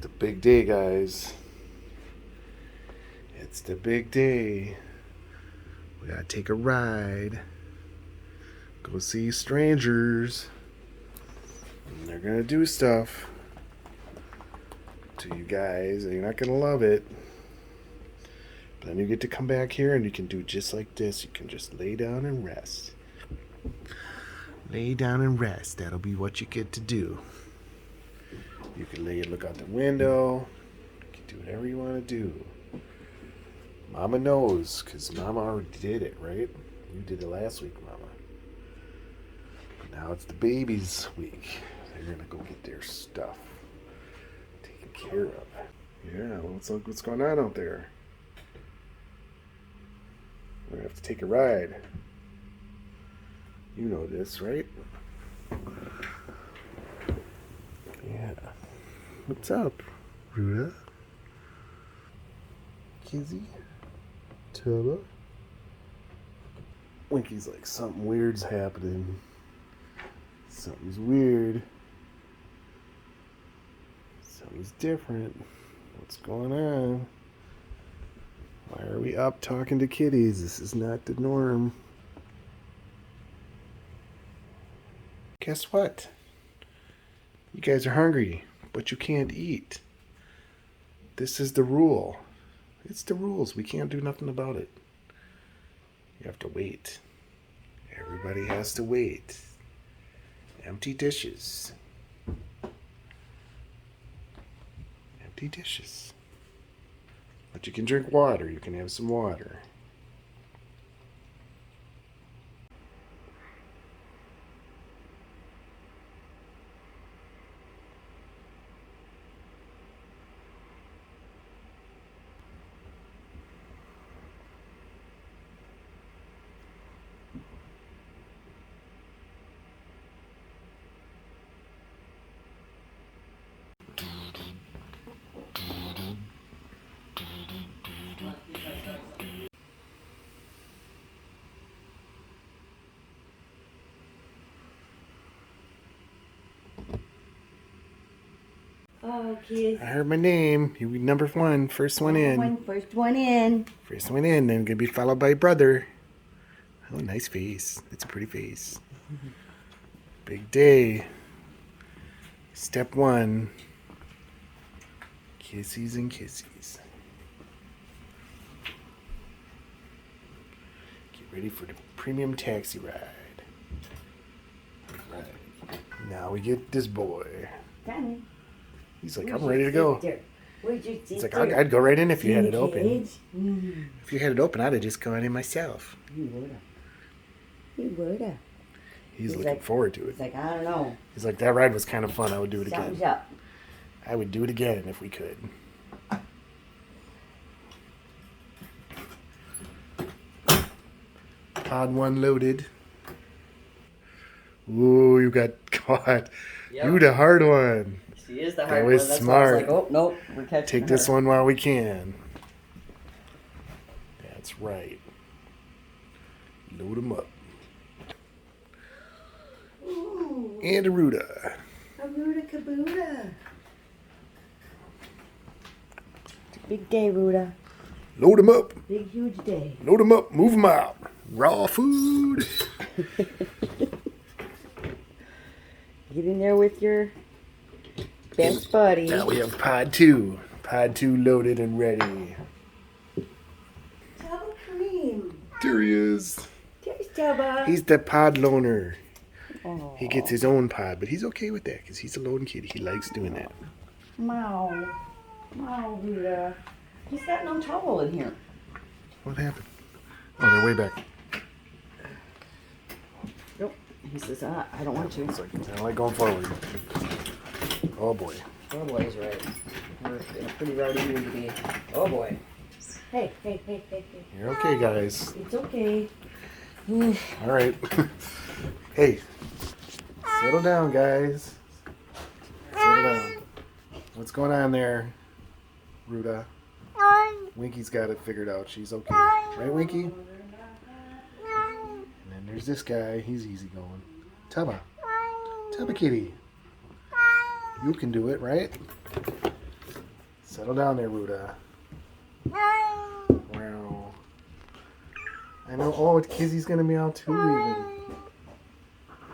the big day, guys. It's the big day. We gotta take a ride. Go see strangers. And they're gonna do stuff to you guys. And you're not gonna love it. But then you get to come back here and you can do just like this. You can just lay down and rest. Lay down and rest. That'll be what you get to do. You can lay and look out the window. You can do whatever you want to do. Mama knows, because Mama already did it, right? You did it last week, Mama. Now it's the babies' week. They're going to go get their stuff taken care of. Yeah, what's going on out there? We're going to have to take a ride. You know this, right? Yeah. What's up, Ruta? Kizzy? Tubba? Winky's like, something weird's happening. Something's weird. Something's different. What's going on? Why are we up talking to kitties? This is not the norm. Guess what? You guys are hungry, but you can't eat. This is the rule. It's the rules. We can't do nothing about it. You have to wait. Everybody has to wait. Empty dishes. Empty dishes. But you can drink water. You can have some water. Oh, kids. I heard my name. You were number one. First one in. First one in. First one in. Then gonna be followed by brother. Oh, nice face. It's a pretty face. Big day. Step one. Kissies and kissies. Get ready for the premium taxi ride. All right. Now we get this boy. Danny. He's like, I'm ready to go. Where'd you sit? He's like, I'd go right in if you had it open. Mm. If you had it open, I'd have just gone in myself. He woulda. He's looking like, forward to it. He's like, I don't know. He's like, that ride was kind of fun. I would do it Something's again. up. I would do it again if we could. Pod one loaded. Ooh, you got caught. Yep. You the hard one. She is the hard one. That was smart. I was like, oh, nope, we're catching Take her. this one while we can. That's right. Load them up. Ooh. And a Ruta. A Ruta Kabuta. Big day, Ruta. Load them up. Big, huge day. Load them up. Move them out. Raw food. Get in there with your best buddy. Now we have pod two. Pod two loaded and ready. Tubba cream. There he is. There's Tubba. He's the pod loner. Oh. He gets his own pod, but he's okay with that because he's a lone kid. He likes doing that. Meow. Meow, Ruta. He's got no towel in here. What happened? Oh, they're way back. Nope. He says, I don't want to. It's like, I don't like going forward. Oh, boy. Oh, boy, he's right. We're in a pretty rowdy mood today. Oh, boy. Hey. You're okay, guys. It's okay. All right. Hey, settle down, guys. Settle down. What's going on there, Ruta? Winky's got it figured out. She's okay. Right, Winky? And then there's this guy. He's easy going. Tubba. Tubba kitty. You can do it, right? Settle down there, Ruta. Wow. I know. Oh, Kizzy's gonna meow too, even.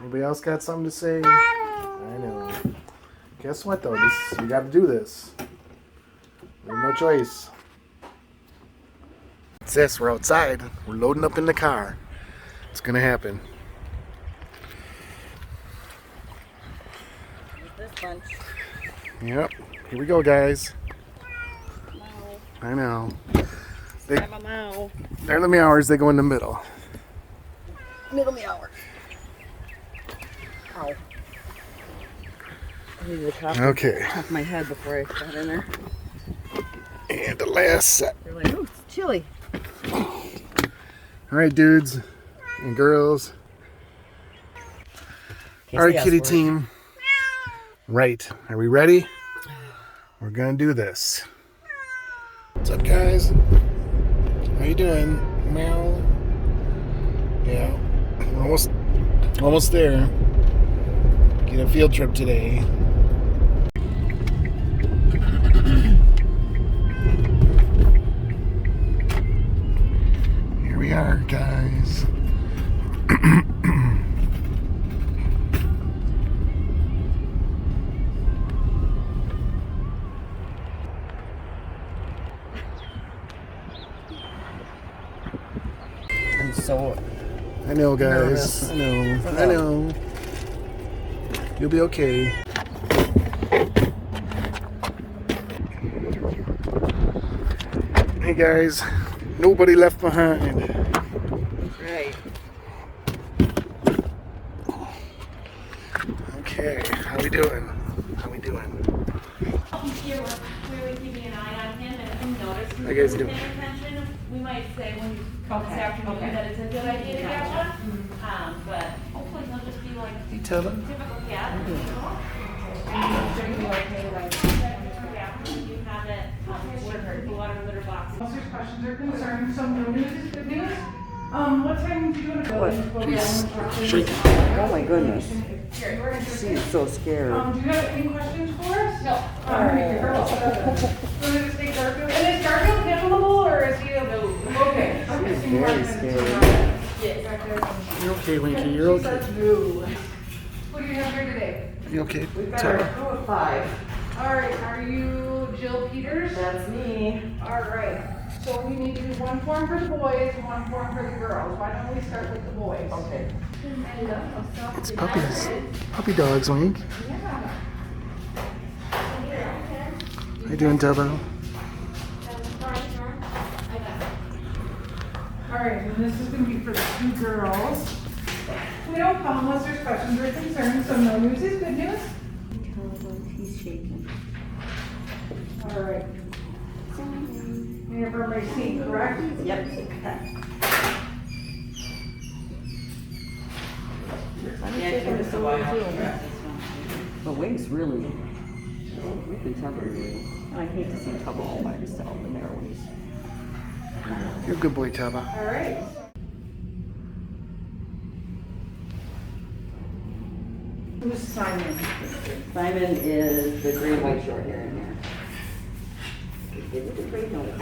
Anybody else got something to say? I know. Guess what, though? You got to do this. There's no choice. It's this. We're outside. We're loading up in the car. It's gonna happen. This bunch. Yep. Here we go, guys. Mow. I know. Have a mow. They're the meowers. They go in the middle. Middle meower. Ow. I needed to top my head before I got in there. And the last set. They're like, ooh, it's chilly. All right, dudes and girls. All right, kitty team. Right. Are we ready? We're going to do this. What's up, guys? How you doing? Meow. Yeah. We're almost there. Get a field trip today. Here we are, guys. So I know, nervous. guys. I know. You'll be okay. Hey, guys. Nobody left behind. right. Okay. How we doing? Here, we're clearly keeping an eye on him, and if we notice How you guys he's doing? paying attention, we might say when you come this afternoon that it's a good idea to get one. But hopefully he'll just be like Hey, Tubba. typical cat. You have it, water litter box. Officers' questions or concerns, so no news is good news. What time do you want to go? Shake. Oh my goodness. She's so scared. Do you have any questions for us? No. All right, girls. So is it stay Garfield? And is Garfield handleable or is he a no? Okay. Okay. She's very scared. You're okay, Winky. You're okay. What do you have here today? You okay? We've got our Tubba? crew of 5. All right, are you Jill Peters? That's me. All right. So we need to do one form for the boys and one form for the girls. Why don't we start with the boys? Okay. It's puppies. Puppy dogs, Wink. How you doing, Tubba? All right, and this is going to be for the 2 girls. We don't come unless there's questions or concerns, so no news is good news. He's shaking. All right. And you're from Racine, correct? Yep. The wings really, you can tell they're really, I hate to see Tubba all by himself in there when he's. You're a good boy, Tubba. All right. Who's Simon? Simon is the gray white short hair in there. Give it a great note.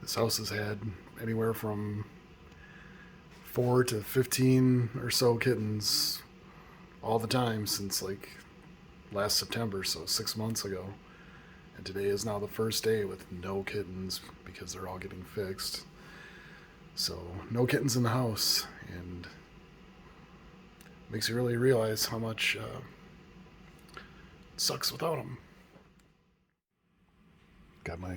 This house has had anywhere from 4 to 15 or so kittens all the time since like last September, so 6 months ago. And today is now the first day with no kittens because they're all getting fixed. So no kittens in the house, and makes you really realize how much it sucks without them. Got my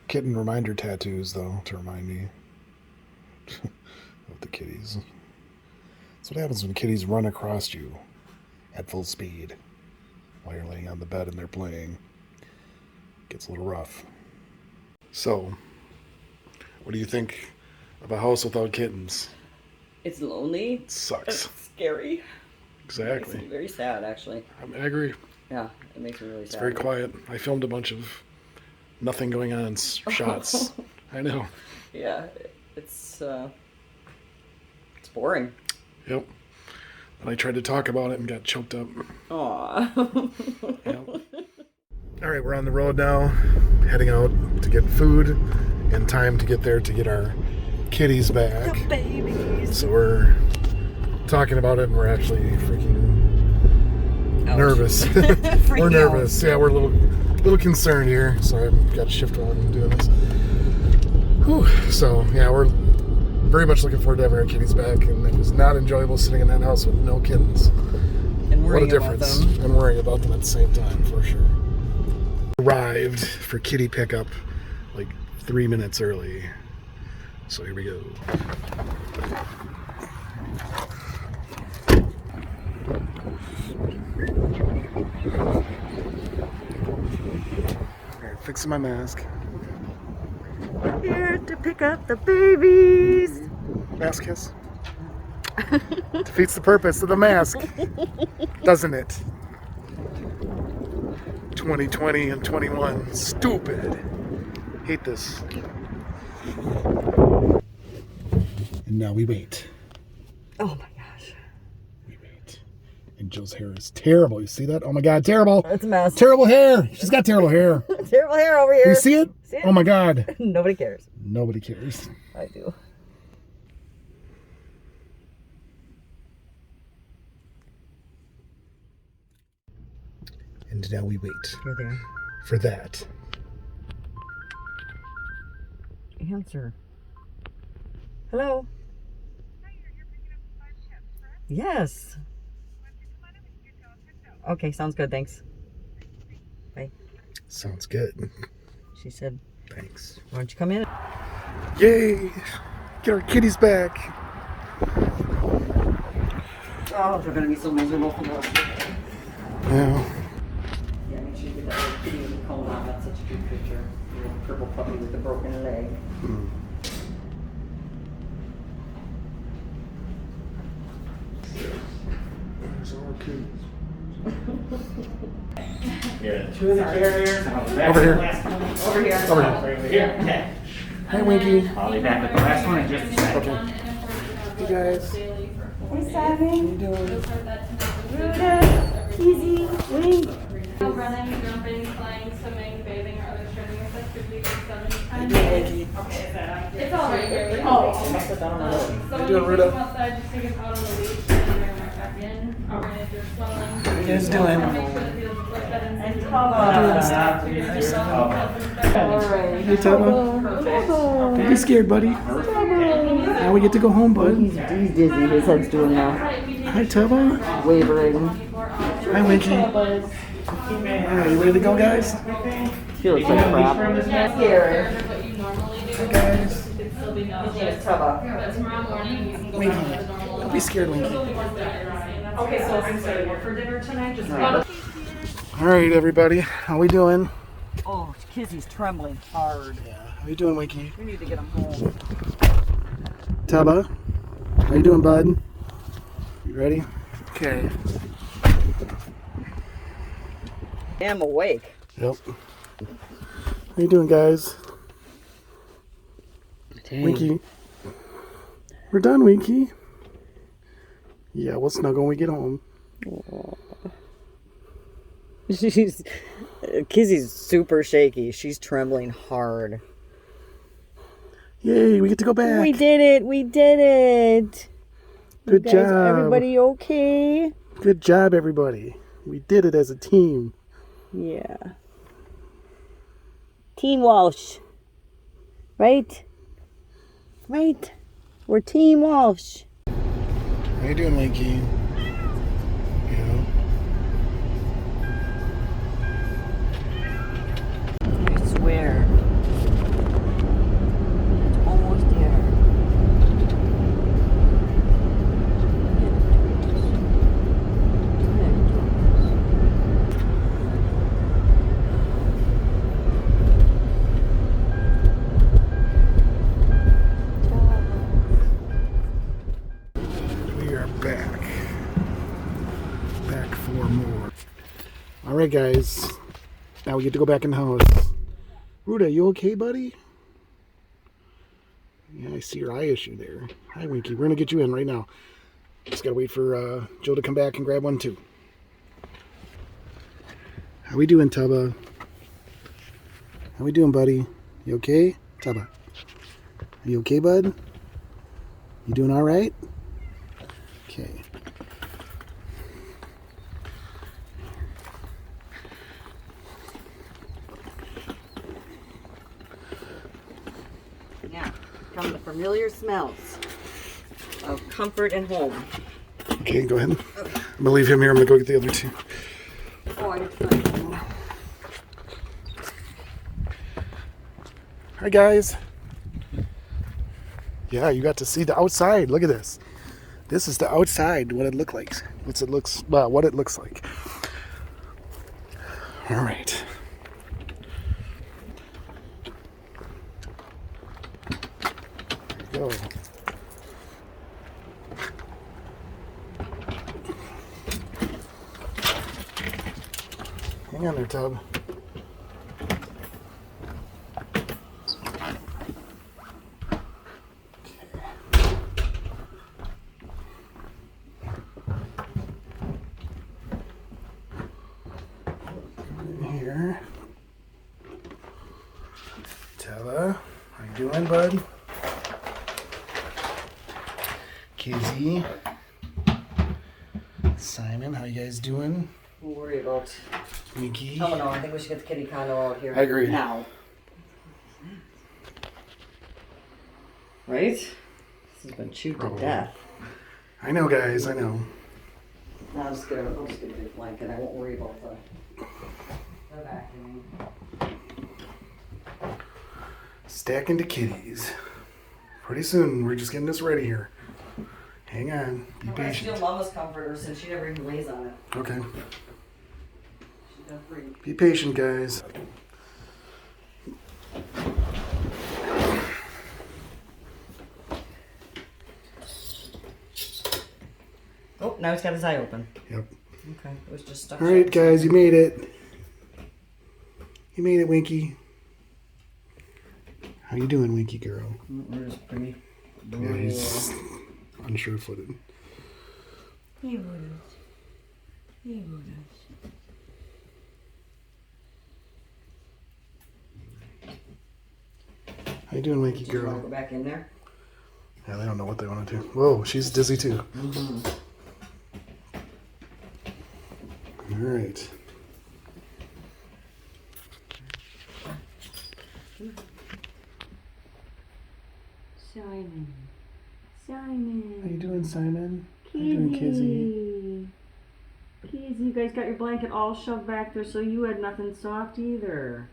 kitten reminder tattoos, though, to remind me of the kitties. That's what happens when kitties run across you at full speed while you're laying on the bed and they're playing. Gets a little rough. So, what do you think of a house without kittens? It's lonely. It sucks. It's scary. Exactly. It makes me very sad, actually. I agree. Yeah, it makes me really It's sad. very quiet. I filmed a bunch of nothing going on shots. I know. Yeah, it's boring. Yep. And I tried to talk about it and got choked up. Aww. Yep. All right, we're on the road now, heading out to get food and time to get there to get our kitties back. The babies. So we're talking about it and we're actually freaking Ouch. nervous. We're nervous. Yeah, we're a little concerned here. Sorry, I've got to shift while I'm doing this. Whew. So yeah, we're very much looking forward to having our kitties back, and it was not enjoyable sitting in that house with no kittens. And What a worrying about difference. them. And worrying about them at the same time, for sure. Arrived for kitty pickup like 3 minutes early. So here we go. Alright, fixing my mask. Here to pick up the babies. Mask kiss. Defeats the purpose of the mask, doesn't it? 2020 and 21. Stupid. Hate this. And now we wait. Oh my gosh. We wait. And Jill's hair is terrible. You see that? Oh my God, terrible. It's a mess. Terrible hair. She's got terrible hair. Terrible hair over here. You see it? See it? Oh my God. Nobody cares. Nobody cares. I do. And now we wait You're there. for that. Answer. Hello? Yes. Okay, sounds good. Thanks. Bye. Sounds good. She said, Thanks. why don't you come in? Yay! Get our kitties back. Oh, they're going to be so miserable for us. Yeah. Yeah, make sure you get that little kitty with the cone on. That's such a cute picture. The little purple puppy with the broken leg. Yeah, 2 in the carriers. Over here. Over here. Over here. Over here. Okay. Hi, Winky. I'll be back with the last one in just a second. Okay. Hey, guys. Hey, Simon. How you doing? Ruta, Kizzy, Wink. Running, jumping, flying, swimming, bathing, or other strenuous activities of 7 times. It's all right here. Oh, must have done it. So How when you you doing, take Ruta? them outside, just take them out on the leash and then bring them right back in. Or if you're swelling. How you guys doing? Make sure the feels like that and Hey, Tubba. Don't be scared, buddy. Now we get to go home, bud. He's dizzy. His head's doing that. Hi, Tubba. Wavering. Hi, Winky. All right, you ready to go, guys? She looks like crap. Scary. what you normally do. Hi, guys. It'd still be no. It's Tubba. But tomorrow morning, you can go Winky. back to the normal. Don't be scared, Winky. Okay, so I'm sorry, what for dinner tonight? Just All right, everybody. How we doing? Oh, Kizzy's trembling hard. Yeah. How you doing, Winky? We need to get him home. Tubba. How you doing, bud? You ready? Okay. I'm awake. Yep. How you doing, guys? Dang. Winky. We're done, Winky. Yeah, we'll snuggle when we get home. Kizzy's super shaky. She's trembling hard. Yay, we get to go back. We did it. We did it. Good Guys, job. everybody okay? Good job, everybody. We did it as a team. Yeah. Team Walsh. Right? Right? We're Team Walsh. How you doing, Winky? Yeah. All right, guys. Now we get to go back in the house. Ruta, you okay, buddy? Yeah, I see your eye issue there. Hi, Winky. We're going to get you in right now. Just got to wait for Joe to come back and grab one, too. How we doing, Tubba? How we doing, buddy? You okay? Tubba. Are you okay, bud? You doing all right? Okay. Now, come the familiar smells of comfort and home. Okay, go ahead. I'm going to leave him here. I'm going to go get the other two. Oh, I didn't. Hi, guys. Yeah, you got to see the outside. Look at this. This is the outside, what it looks like. What it looks like. All right. There we go. Hang on there, Tub. Here. Tubba, how you doing, bud? Kizzy. Simon, how you guys doing? Don't worry about. Winky. Oh no, I think we should get the kitty condo out here. I agree. Now. Right? This has been chewed to death. I know, guys, I know. I'll just get a big blanket. I won't worry about the vacuuming. Stacking the kitties. Pretty soon, we're just getting this ready here. Hang on, be I'm gonna steal patient. Mama's comforter since she never even lays on it. Okay, She's got free. be patient, guys. Oh, now he's got his eye open. Yep. Okay, it was just stuck. All right, guys, you made it. You made it, Winky. How you doing, Winky girl? Where's pretty? Yeah, he's unsure-footed. He would. He would. How you doing, Winky Do you want girl? to go back in there? Yeah, they don't know what they want to do. Whoa, she's dizzy too. All right. Simon. Simon. How you doing, Simon? How you doing, Kizzy? Kizzy, you guys got your blanket all shoved back there so you had nothing soft either.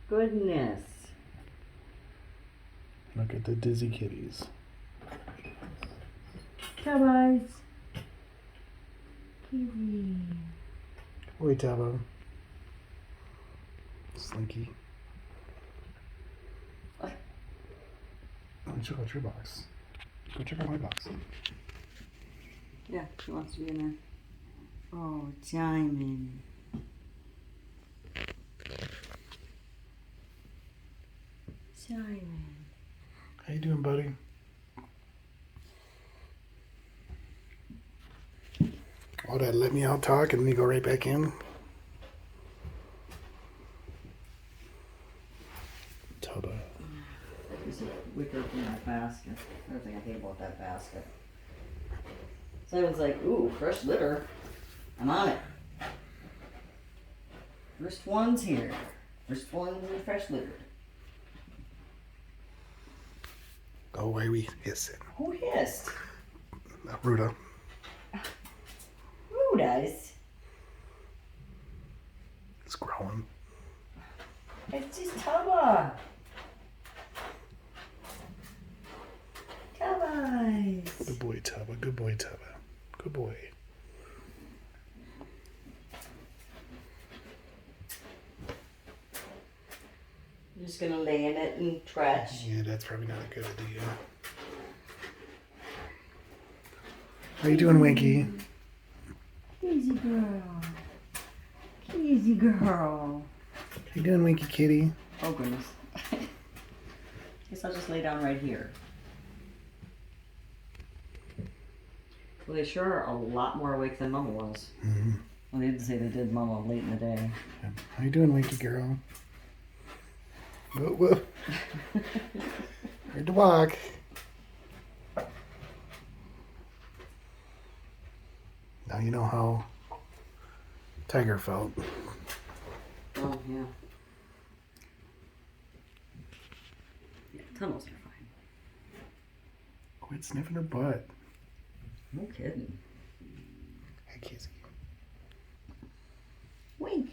Goodness. Look at the dizzy kitties. Tubbas. Kizzy. Oi, Tubba. Slinky. Oh, check out your box. Go check out my box. Yeah, she wants to be in there. Oh, Simon. Simon. How you doing, buddy? Oh, that let me out talk and then you go right back in? Tubba. There's a wicker in that basket. Everything I hate about that basket. Simon's like, ooh, fresh litter. I'm on it. First one's here. First one's in fresh litter. Go away, we hissing. Who hissed? Ruta. Who does? It's growing. It's just Tubba. Tubbas. Good boy, Tubba. Good boy, Tubba. Good boy. You're just gonna lay in it and trash. Yeah, that's probably not a good idea. How you doing, Winky? Easy girl. Easy girl. How you doing, Winky Kitty? Oh goodness. Guess I'll just lay down right here. Well, they sure are a lot more awake than Mama was. Mm-hmm. Well, they did say they did Mama late in the day. How you doing, Winky girl? Whoa, whoa. Hard to walk. Now you know how Tiger felt. Oh, yeah. Yeah, tunnels are fine. Quit sniffing her butt. No kidding. Hey, Kizzy. Wink.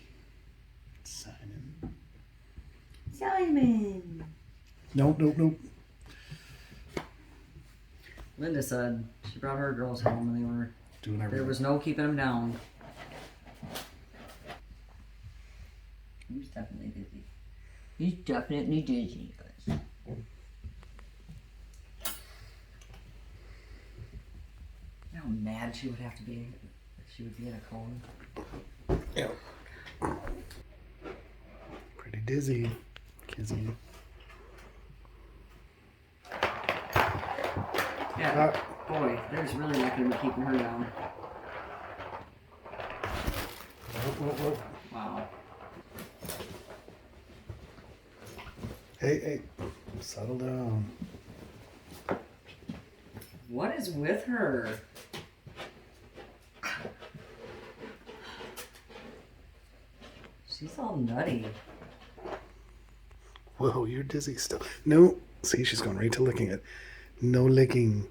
Simon. Simon. Nope, nope, nope. Linda said she brought her girls home and they were Doing there everything. was no keeping them down. He's definitely dizzy. He's definitely dizzy. You know how mad she would have to be if she would be in a cone. Yeah. Pretty dizzy, Kizzy. Yeah, boy, there's really not going to be keeping her down. Whoa, whoa, whoa. Wow. Hey, hey. Settle down. What is with her? She's all nutty. Whoa, you're dizzy still. No. See, she's going right to licking it. No licking.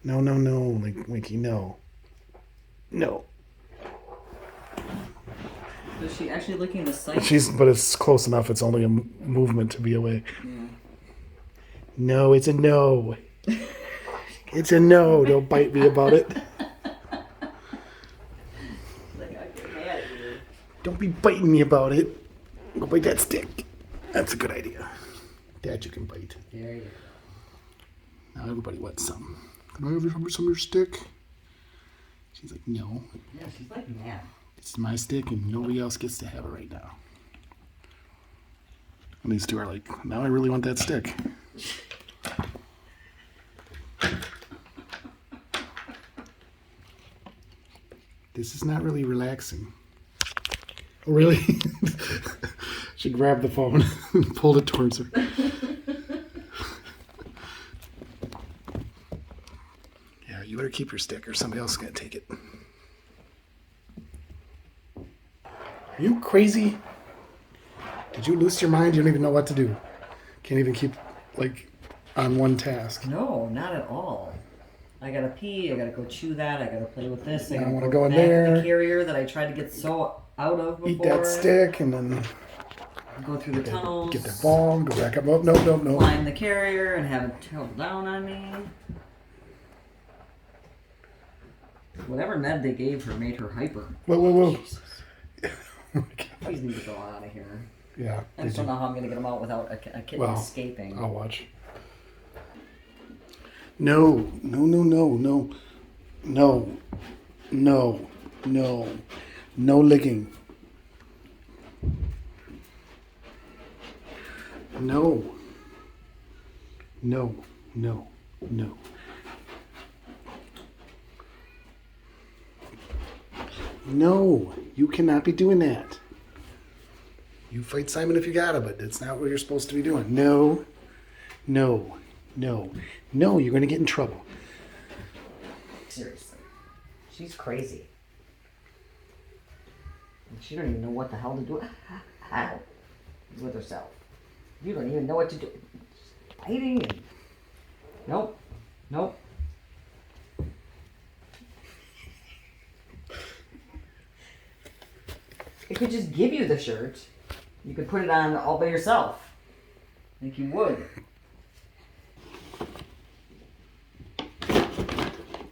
No, no, no. Like, Winky, no. No. Is she actually licking the site? But it's close enough. It's only a movement to be away. Yeah. No, it's a no. It's a no. Don't bite me about it. Like, I get mad at you. Don't be biting me about it. Go bite that stick. That's a good idea. That you can bite. There you go. Now everybody wants some. Can I have some of your stick? She's like, no. Yeah, she's like mad. It's my stick and nobody else gets to have it right now. And these two are like, now I really want that stick. This is not really relaxing. Oh, really? She grabbed the phone and pulled it towards her. Yeah, you better keep your stick or somebody else is going to take it. Are you crazy? Did you lose your mind? You don't even know what to do. Can't even keep, like, on one task. No, not at all. I gotta pee, I gotta go chew that, I gotta play with this, I I gotta wanna go go in back to there. the carrier that I tried to get so out of before. Eat that stick and then Go through the tunnels. get that ball, go back up. Oh, no, no, no. Climb the carrier and have it tilt down on me. Whatever med they gave her made her hyper. Whoa, whoa, whoa. Please need to go out of here. Yeah. I just don't know how I'm gonna get them out without a kitten Well, escaping. I'll watch. No, no, no, no, no. No. No. No. No licking. No. No. No. No. No. You cannot be doing that. You fight Simon if you gotta, but that's not what you're supposed to be doing. No. No. No. No, you're going to get in trouble. Seriously. She's crazy. And she don't even know what the hell to do. How? With herself. You don't even know what to do. Just biting and... Nope. Nope. I could just give you the shirt. You could put it on all by yourself. Like you would.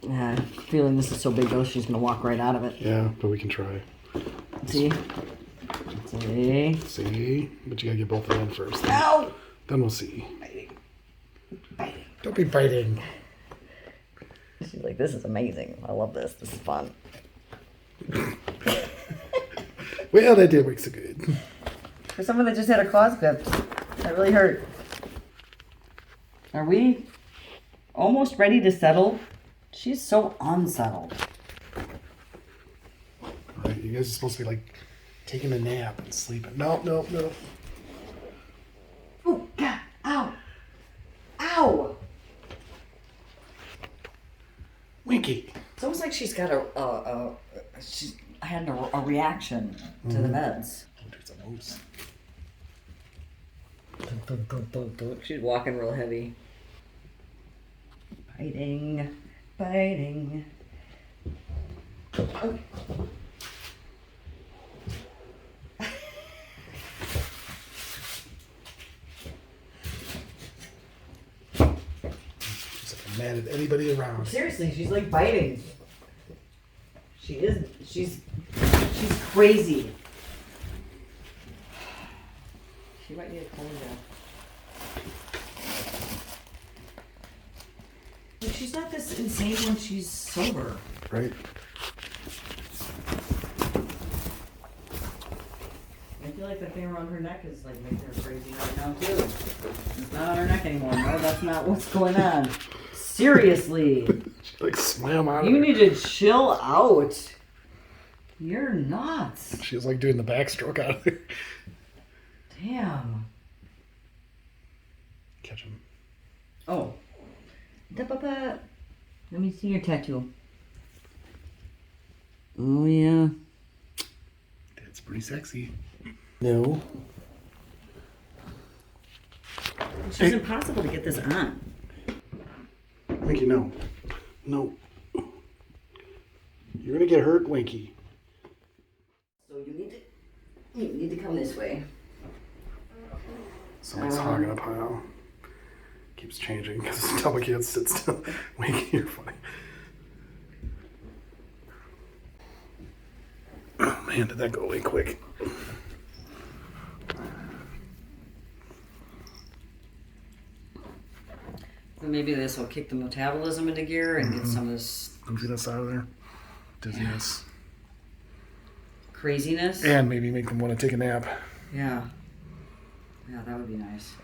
Yeah, feeling this is so big though, she's gonna walk right out of it. Yeah, but we can try. See? See? See? But you gotta get both of them first. Ow! Then we'll see. Biting. Biting. Don't be biting. She's like, this is amazing. I love this. This is fun. Well, that didn't work so good. For someone that just had her claws clipped, that really hurt. Are we almost ready to settle? She's so unsettled. All right, you guys are supposed to be like taking a nap and sleeping. No, no, no. Oh, God. Ow. Ow. Winky. It's almost like she's got she's had a reaction to the meds. There's a moose. She's walking real heavy. Biting, biting. Oh. She's like mad at anybody around. Seriously, she's like biting. She is. She's crazy. She might need a cold bath. But she's not this insane when she's sober. Right? I feel like the thing around her neck is like making her crazy right now too. It's not on her neck anymore. No, that's not what's going on. Seriously. She like swam out of You it. need to chill out. You're nuts. She was like doing the backstroke out of there. Damn. Catch him. Oh. Tubba. Let me see your tattoo. Oh, yeah. That's pretty sexy. No. It's just impossible to get this on. Winky, no. No. You're gonna get hurt, Winky. So you need to come this way. Someone's hogging a pile. Keeps changing because Tubba can't sit still. Winky, you're funny. Oh man, did that go away quick. Maybe this will kick the metabolism into gear and get some of this Dizziness out of there. Dizziness. craziness. And maybe make them want to take a nap. Yeah. Yeah, that would be nice.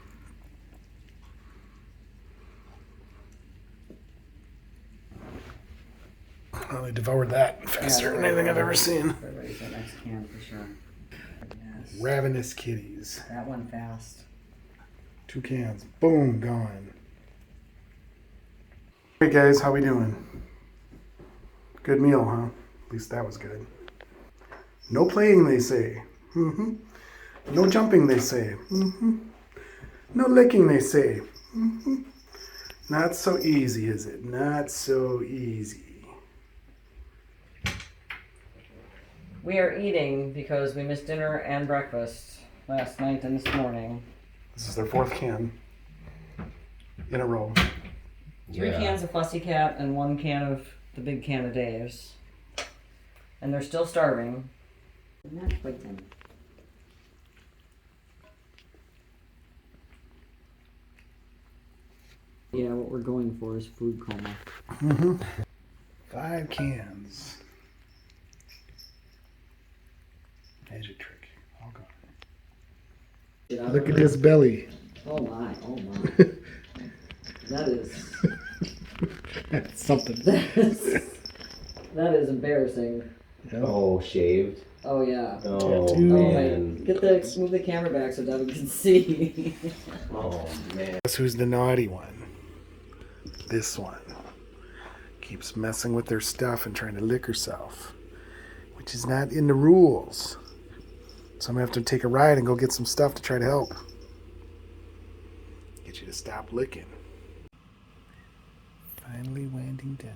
Well, they devoured that faster than anything I've ever seen. They're ready for the next can for sure. Yes. Ravenous kitties. That one fast. 2 cans. Boom, gone. Hey guys, how we doing? Good meal, huh? At least that was good. No playing, they say. Mm-hmm. No jumping, they say. Mm-hmm. No licking, they say. Mm-hmm. Not so easy, is it? Not so easy. We are eating because we missed dinner and breakfast last night and this morning. This is their 4th can in a row. 3 cans of Fussy Cat and 1 can of the big can of Dave's. And they're still starving. Not quite done. Yeah, what we're going for is food coma. Mm-hmm. 5 cans. Magic trick. All gone. Look at his belly. Oh my, oh my. That is... That's something. That is embarrassing. Oh, shaved. Oh yeah. Oh, Tattoo. Oh man. my. Move the camera back so Devin can see. Oh, man. Guess who's the naughty one? This one. Keeps messing with their stuff and trying to lick herself, which is not in the rules. So I'm going to have to take a ride and go get some stuff to try to help. Get you to stop licking. Finally winding down.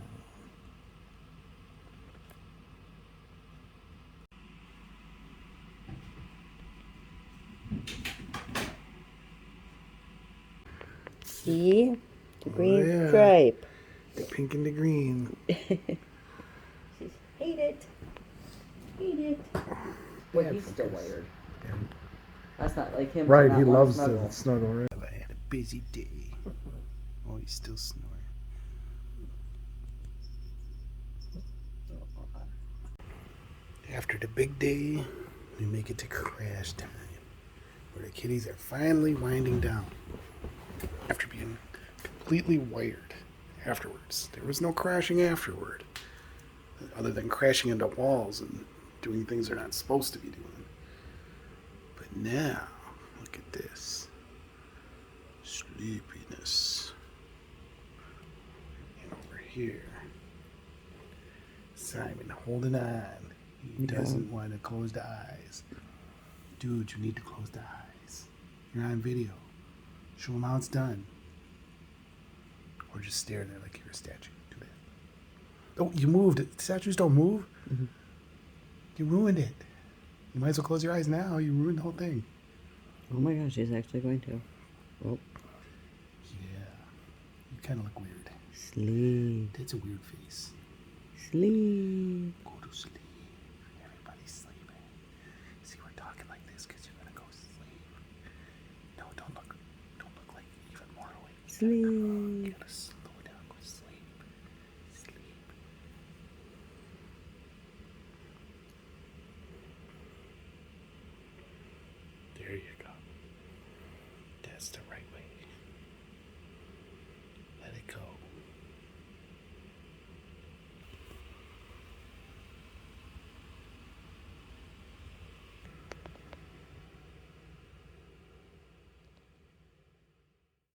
See? The green yeah. stripe. The pink and the green. Hate it. Hate it. Well, he's still wired. That's not like him. Right, not he want loves snuggle. to snuggle. Right? I had a busy day. Oh, he's still snoring. After the big day, We make it to crash time, where the kitties are finally winding down after being completely wired afterwards. There was no crashing afterward, other than crashing into walls and doing things they're not supposed to be doing. But now, look at this. Sleepiness. And over here, Simon holding on. He doesn't want to close the eyes. Dude, you need to close the eyes. You're on video. Show him how it's done. Or just stare there like you're a statue. Do that. Oh, you moved it. Statues don't move. Mm-hmm. You ruined it. You might as well close your eyes now. You ruined the whole thing. Oh my gosh, he's actually going to. Oh. Yeah. You kind of look weird. Sleep. That's a weird face. Sleep. Go to sleep. Everybody's sleeping. See, we're talking like this because you're going to go sleep. No, don't look like even more awake. Sleep. You gotta slow down. Go sleep. Sleep. There you go.